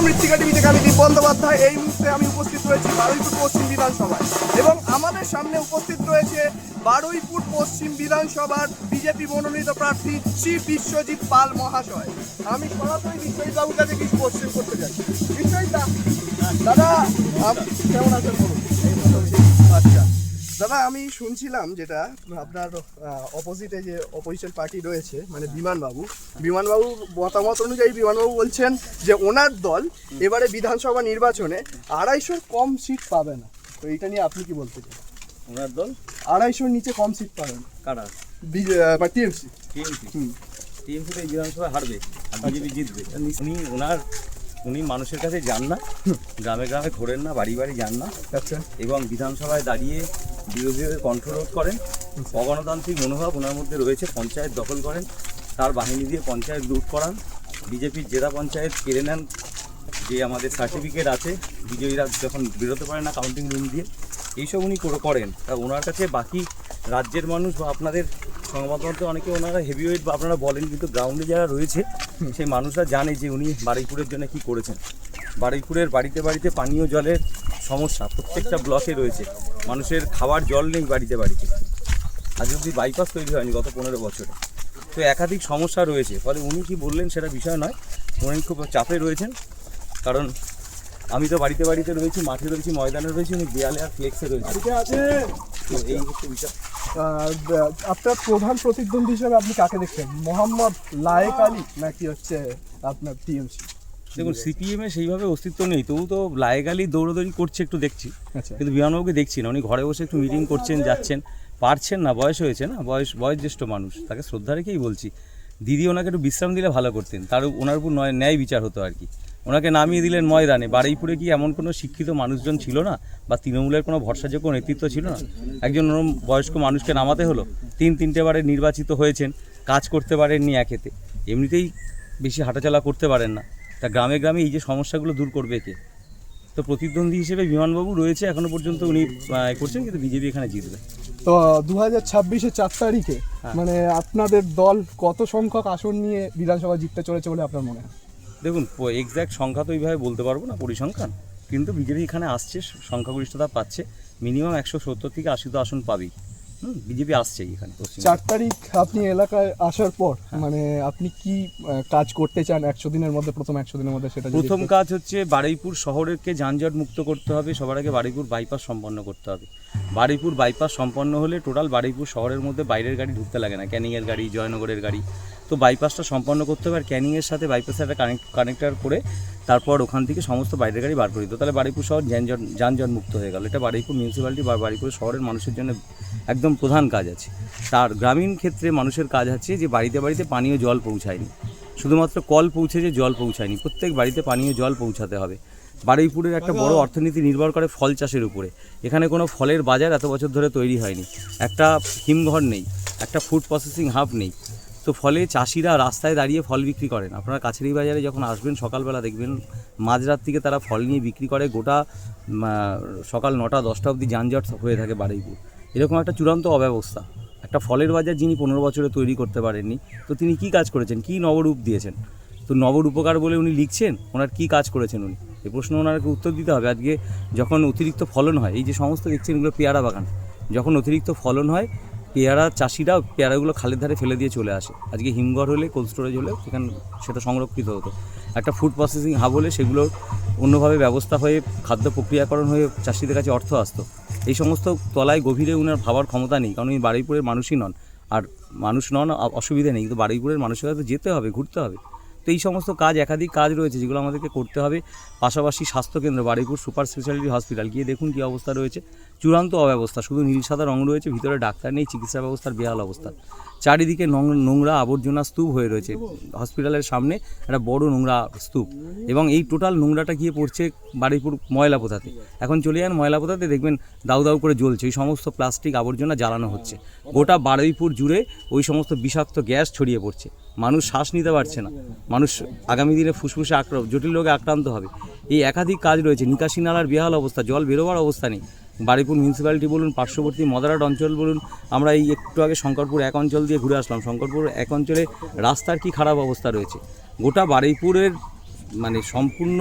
মৃত্তিকা টিভি থেকে আমি দীপ বন্দ্যোপাধ্যায়। এই মুহূর্তে আমি উপস্থিত রয়েছি বারুইপুর পশ্চিম বিধানসভায় এবং আমাদের সামনে উপস্থিত রয়েছে বারুইপুর পশ্চিম বিধানসভার বিজেপি মনোনীত প্রার্থী শ্রী বিশ্বজিৎ পাল মহাশয়। আমি সরাসরি বিশ্বজিৎ বাবুর কাছে কিছু কোশ্চেন করতে চাই। বিশ্বজিৎ দাদা কেমন আছেন বলুন? আচ্ছা দাদা, আমি শুনছিলাম যেটা আপনার অপোজিটে যে অপোজিশন পার্টি রয়েছে মানে বিমানবাবুর মতামত অনুযায়ী বিমানবাবু বলছেন যে ওনার দল এবারে বিধানসভা নির্বাচনে 250 কম সিট পাবে না। তো এইটা নিয়ে আপনি কি বলতে চান? ওনার দল 250 নিচে কম সিট পাবে না? কারা? টিএমসি। টিএমসি এই বিধানসভায় হারবে আর বিজেপি জিতবে। উনি মানুষের কাছে যান না, গ্রামে গ্রামে ঘোরেন না, বাড়ি বাড়ি যান না। আচ্ছা। এবং বিধানসভায় দাঁড়িয়ে বিরোধীদের কণ্ঠরোধ করেন। অগণতান্ত্রিক মনোভাব ওনার মধ্যে রয়েছে। পঞ্চায়েত দখল করেন, তার বাহিনী দিয়ে পঞ্চায়েত লুট করান, বিজেপির জেলা পঞ্চায়েত কেড়ে নেন, যে আমাদের সার্টিফিকেট আছে বিজয়ীরা যখন বেরোতে পারে না কাউন্টিং রুম দিয়ে, এইসব উনি করেন। তা ওনার কাছে বাকি রাজ্যের মানুষ বা আপনাদের সংবাদমাধ্যমে অনেকে ওনারা হেভিওয়েট বা আপনারা বলেন, কিন্তু গ্রাউন্ডে যারা রয়েছে সেই মানুষরা জানে যে উনি বারুইপুরের জন্য কি করেছেন। বারুইপুরের বাড়িতে বাড়িতে পানীয় জলের সমস্যা প্রত্যেকটা ব্লকে রয়েছে, মানুষের খাবার জল নেই বাড়িতে বাড়িতে। আজ অবধি বাইপাস তৈরি হয়নি গত 15 বছরে। তো একাধিক সমস্যা রয়েছে, ফলে উনি কি বললেন সেটা বিষয় নয়, উনি খুব চাপে রয়েছেন। কারণ আমি তো বাড়িতে বাড়িতে রয়েছি, মাঠে রয়েছি, ময়দানে রয়েছি, উনি দেয়ালে আর ফ্লেক্সে রয়েছে। তো এই হচ্ছে বিষয়। আপনার প্রধান প্রতিদ্বন্দ্বী হিসেবে আপনি কাকে দেখছেন? মোহাম্মদ লায়েক আলী নাকি হচ্ছে আপনার টিএমসি? দেখুন, সিপিএমে সেইভাবে অস্তিত্ব নেই, তবু তো লায়েক আলী দৌড়াদৌড়ি করছে একটু দেখছি। আচ্ছা। কিন্তু বিমানবাবুকে দেখছি না, উনি ঘরে বসে একটু মিটিং করছেন, যাচ্ছেন, পারছেন না, বয়স হয়েছে না, বয়োজ্যেষ্ঠ মানুষ, তাকে শ্রদ্ধা রেখেই বলছি। দিদি ওনাকে একটু বিশ্রাম দিলে ভালো করতেন, ওনার উপর ন্যায় বিচার হতো আর কি। ওনাকে নামিয়ে দিলেন ময়দানে। বারুইপুরে কি এমন কোনো শিক্ষিত মানুষজন ছিল না বা তৃণমূলের কোনো ভরসাযোগ্য নেতৃত্ব ছিল না? একজন বয়স্ক মানুষকে নামাতে হলো। 3-3টে বারে নির্বাচিত হয়েছেন, কাজ করতে পারেননি একেতে, এমনিতেই বেশি হাঁটাচলা করতে পারেন না। তা গ্রামে গ্রামে এই যে সমস্যাগুলো দূর করবে কে? তো প্রতিদ্বন্দ্বী হিসেবে বিমানবাবু রয়েছে, এখনও পর্যন্ত উনি করছেন, কিন্তু বিজেপি এখানে জিতবে। তো 2026-এর 4 তারিখে মানে আপনাদের দল কত সংখ্যক আসন নিয়ে বিধানসভা জিততে চলেছে বলে আপনার মনে হয়? দেখুন, এক্স্যাক্ট সংখ্যা তো এইভাবে বলতে পারবো না, পরিসংখ্যান, কিন্তু বিজেপি এখানে আসছে, সংখ্যাগরিষ্ঠতা পাচ্ছে, মিনিমাম 170 থেকে 80 তো আসন পাবেই। বিজেপি আসছে এখানে। 4 তারিখ আপনি এলাকায় আসার পর মানে আপনি কি কাজ করতে চান 100 দিনের মধ্যে? প্রথম 100 দিনের মধ্যে সেটা প্রথম কাজ হচ্ছে বারুইপুর শহরকে যানজট মুক্ত করতে হবে। সবার আগে বারুইপুর বাইপাস সম্পন্ন করতে হবে। বারুইপুর বাইপাস সম্পন্ন হলে টোটাল বারুইপুর শহরের মধ্যে বাইরের গাড়ি ঢুকতে লাগে না, ক্যানিংয়ের গাড়ি, জয়নগরের গাড়ি। তো বাইপাসটা সম্পন্ন করতে হবে, আর ক্যানিংয়ের সাথে বাইপাসের একটা কানেক্টার করে তারপর ওখান থেকে সমস্ত বাইরের গাড়ি বার করে দিত, তাহলে বারুইপুর শহর যানজট মুক্ত হয়ে গেল। এটা বারুইপুর মিউনিসিপ্যালিটি বা বারুইপুর শহরের মানুষের জন্য একদম প্রধান কাজ আছে। তার গ্রামীণ ক্ষেত্রে মানুষের কাজ আছে যে বাড়িতে বাড়িতে পানীয় জল পৌঁছায়নি, শুধুমাত্র কল পৌঁছেছে, জল পৌঁছায়নি। প্রত্যেক বাড়িতে পানীয় জল পৌঁছাতে হবে। বারুইপুরের একটা বড় অর্থনীতি নির্ভর করে ফল চাষের উপরে। এখানে কোনো ফলের বাজার এত বছর ধরে তৈরি হয়নি, একটা হিমঘর নেই, একটা ফুড প্রসেসিং হাব নেই। তো ফলে চাষিরা রাস্তায় দাঁড়িয়ে ফল বিক্রি করেন। আপনারা কাছেরই বাজারে যখন আসবেন সকালবেলা দেখবেন মাঝরাত থেকে তারা ফল নিয়ে বিক্রি করে, গোটা সকাল 9টা-10টা অবধি যানজট হয়ে থাকে বারুইপুর। এরকম একটা চূড়ান্ত অব্যবস্থা। একটা ফলের বাজার যিনি 15 বছরে তৈরি করতে পারেননি, তো তিনি কি কাজ করেছেন, কি নবরূপ দিয়েছেন? তো নবরূপকার বলে উনি লিখছেন, ওনার কি কাজ করেছেন উনি? এই প্রশ্ন ওনাকে উত্তর দিতে হবে। আজকে যখন অতিরিক্ত ফলন হয়, এই যে সমস্ত দেখছেন এগুলো পেয়ারা বাগান, যখন অতিরিক্ত ফলন হয় পেয়ারা চাষিরা পেয়ারাগুলো খালের ধারে ফেলে দিয়ে চলে আসে। আজকে হিমঘর হলে, কোল্ড স্টোরেজ হলে সেখানে সেটা সংরক্ষিত হতো। একটা ফুড প্রসেসিং হাব হলে সেগুলোর অন্যভাবে ব্যবস্থা হয়ে খাদ্য প্রক্রিয়াকরণ হয়ে চাষিদের কাছে অর্থ আসতো। এই সমস্ত তলায় গভীরে উনার ভাবার ক্ষমতা নেই, কারণ উনি বারুইপুরের মানুষই নন। আর মানুষ নন, অসুবিধা নেই, কিন্তু বারুইপুরের মানুষের কাছে যেতে হবে, ঘুরতে হবে। তো এই সমস্ত কাজ, একাধিক কাজ রয়েছে যেগুলো আমাদেরকে করতে হবে। পাশাপাশি স্বাস্থ্যকেন্দ্র বারুইপুর সুপার স্পেশালিটি হসপিটাল গিয়ে দেখুন কী অবস্থা রয়েছে, চূড়ান্ত অব্যবস্থা। শুধু নীল সাদা রং রয়েছে, ভিতরে ডাক্তার নেই, চিকিৎসা ব্যবস্থার বেহাল অবস্থা। চারিদিকে নোংরা আবর্জনা স্তূপ হয়ে রয়েছে। হসপিটালের সামনে একটা বড় নোংরা স্তূপ, এবং এই টোটাল নোংরাটা গিয়ে পড়ছে বারুইপুর ময়লা পোতাতে। এখন চলে যান ময়লা পোতাতে, দেখবেন দাউ দাউ করে জ্বলছে, ওই সমস্ত প্লাস্টিক আবর্জনা জ্বালানো হচ্ছে। গোটা বারুইপুর জুড়ে ওই সমস্ত বিষাক্ত গ্যাস ছড়িয়ে পড়ছে, মানুষ শ্বাস নিতে পারছে না, মানুষ আগামী দিনে ফুসফুসে জটিল রোগে আক্রান্ত হবে। এই একাধিক কাজ রয়েছে। নিকাশি নালার বেহাল অবস্থা, জল বেরোবার অবস্থা নেই। বারুইপুর মিউনিসিপ্যালিটি বলুন, পার্শ্ববর্তী মদারাট অঞ্চল বলুন, আমরা এই একটু আগে শঙ্করপুর 1 অঞ্চল দিয়ে ঘুরে আসলাম, শঙ্করপুর 1 অঞ্চলে রাস্তার কি খারাপ অবস্থা রয়েছে। গোটা বারুইপুরের মানে সম্পূর্ণ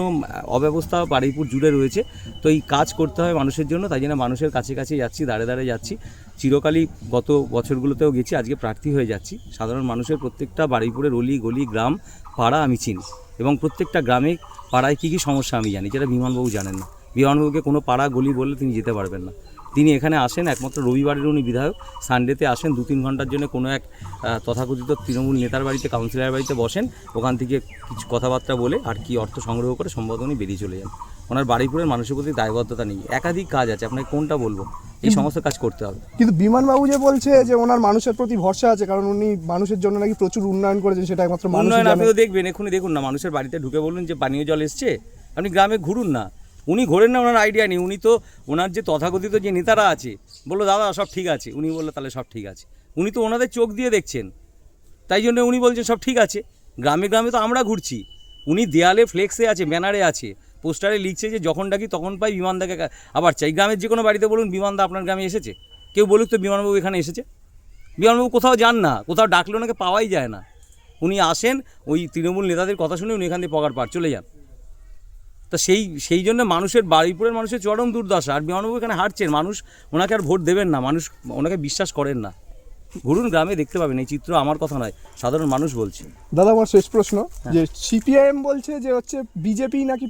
অব্যবস্থা বারুইপুর জুড়ে রয়েছে। তো এই কাজ করতে হয় মানুষের জন্য, তাই জন্য মানুষের কাছে কাছে যাচ্ছি, দাঁড়ে দাঁড়ে যাচ্ছি। চিরকালই গত বছরগুলোতেও গেছি, আজকে প্রার্থী হয়ে যাচ্ছি। সাধারণ মানুষের প্রত্যেকটা বারুইপুরের অলি গলি গ্রাম পাড়া আমি চিনি, এবং প্রত্যেকটা গ্রামে পাড়ায় কী কী সমস্যা আমি জানি, যেটা বিমানবাবু জানেন না। বিমানবাবুকে কোনো পাড়া গলি বললে তিনি যেতে পারবেন না। তিনি এখানে আসেন একমাত্র রবিবারের উনি বিধায়ক, সানডেতে আসেন 2-3 ঘন্টার জন্য কোনো এক তথাকথিত তৃণমূল নেতার বাড়িতে, কাউন্সিলরের বাড়িতে বসেন, ওখান থেকে কিছু কথাবার্তা বলে আর কি অর্থ সংগ্রহ করে সম্ভবত উনি বেরিয়ে চলে যান। ওনার বারুইপুরের মানুষের প্রতি দায়বদ্ধতা নেই। একাধিক কাজ আছে, আপনাকে কোনটা বলবো, এই সমস্ত কাজ করতে হবে। কিন্তু বিমানবাবু যে বলছে যে ওনার মানুষের প্রতি ভরসা আছে, কারণ উনি মানুষের জন্য নাকি প্রচুর উন্নয়ন করেছেন, সেটা একমাত্র মানুষই উন্নয়ন জানে। আপনিও দেখবেন, এক্ষুনি দেখুন না, মানুষের বাড়িতে ঢুকে বলুন যে পানীয় জল এসছে, আপনি গ্রামে ঘুরুন না। উনি ঘোরেন না, ওনার আইডিয়া নেই। উনি তো ওনার যে তথাকথিত যে নেতারা আছে বললো দাদা সব ঠিক আছে, উনি বললো তাহলে সব ঠিক আছে। উনি তো ওনাদের চোখ দিয়ে দেখছেন, তাই জন্য উনি বলছেন সব ঠিক আছে। গ্রামে গ্রামে তো আমরা ঘুরছি, উনি দেয়ালে ফ্লেক্সে আছে, ব্যানারে আছে, পোস্টারে লিখছে যে যখন ডাকি তখন পাই বিমানদাকে আবার চাই। গ্রামের যে কোনো বাড়িতে বলুন বিমানদা আপনার গ্রামে এসেছে, কেউ বলুক তো বিমানবাবু এখানে এসেছে। বিমানবাবু কোথাও যান না, কোথাও ডাকলে ওনাকে পাওয়াই যায় না। উনি আসেন ওই তৃণমূল নেতাদের কথা শুনে উনি এখান থেকে পগার পার চলে যান। তা সেই জন্য মানুষের বারুইপুরের মানুষের চরম দুর্দশা। আর বিমানবাবু এখানে হারছেন, মানুষ ওনাকে আর ভোট দেবেন না, মানুষ ওনাকে বিশ্বাস করেন না। ঘুরুন গ্রামে, দেখতে পাবেন। এই চিত্র আমার কথা নয়, সাধারণ মানুষ বলছে। দাদা আমার শেষ প্রশ্ন, যে সিপিআইএম বলছে যে হচ্ছে বিজেপি নাকি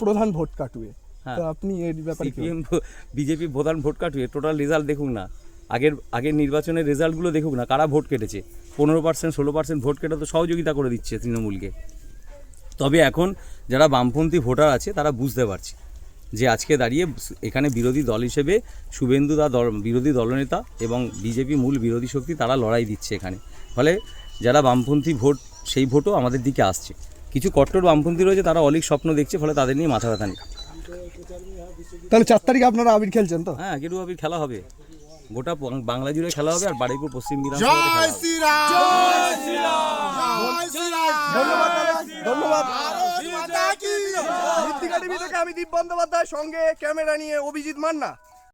প্রধান ভোট কাটবে, হ্যাঁ। তো আপনি এর ব্যাপারে কি সিপিএম বিজেপি প্রধান ভোট কাটুয়ে টোটাল রেজাল্ট দেখুন না, আগের নির্বাচনের রেজাল্টগুলো দেখুক না, কারা ভোট কেটেছে। 15% 16% ভোট কেটে তো সহযোগিতা করে দিচ্ছে তৃণমূলকে। তবে এখন যারা বামপন্থী ভোটার আছে তারা বুঝতে পারছে যে আজকে দাঁড়িয়ে এখানে বিরোধী দল হিসেবে শুভেন্দু দা বিরোধী দলনেতা এবং বিজেপি মূল বিরোধী শক্তি, তারা লড়াই দিচ্ছে এখানে। ফলে যারা বামপন্থী ভোট, সেই ভোটও আমাদের দিকে আসছে। কিছু কট্টর বামপন্থী রয়েছে, তারা অলিক স্বপ্ন দেখছে, ফলে তাদের নিয়ে মাথা ব্যথা নেই। তাহলে 4 তারিখে আপনারা আবির খেলছেন তো? হ্যাঁ, গেরু আবির খেলা হবে, গোটা বাংলা জুড়ে খেলা হবে, আর বারুইপুর পশ্চিম বিধানসভাতে খেলা হবে। ধন্যবাদ দাদা, ধন্যবাদ। মৃত্তিকা টিভি থেকে আমি দীপ বন্দ্যোপাধ্যায়, সঙ্গে ক্যামেরা নিয়ে অভিজিৎ মান্না।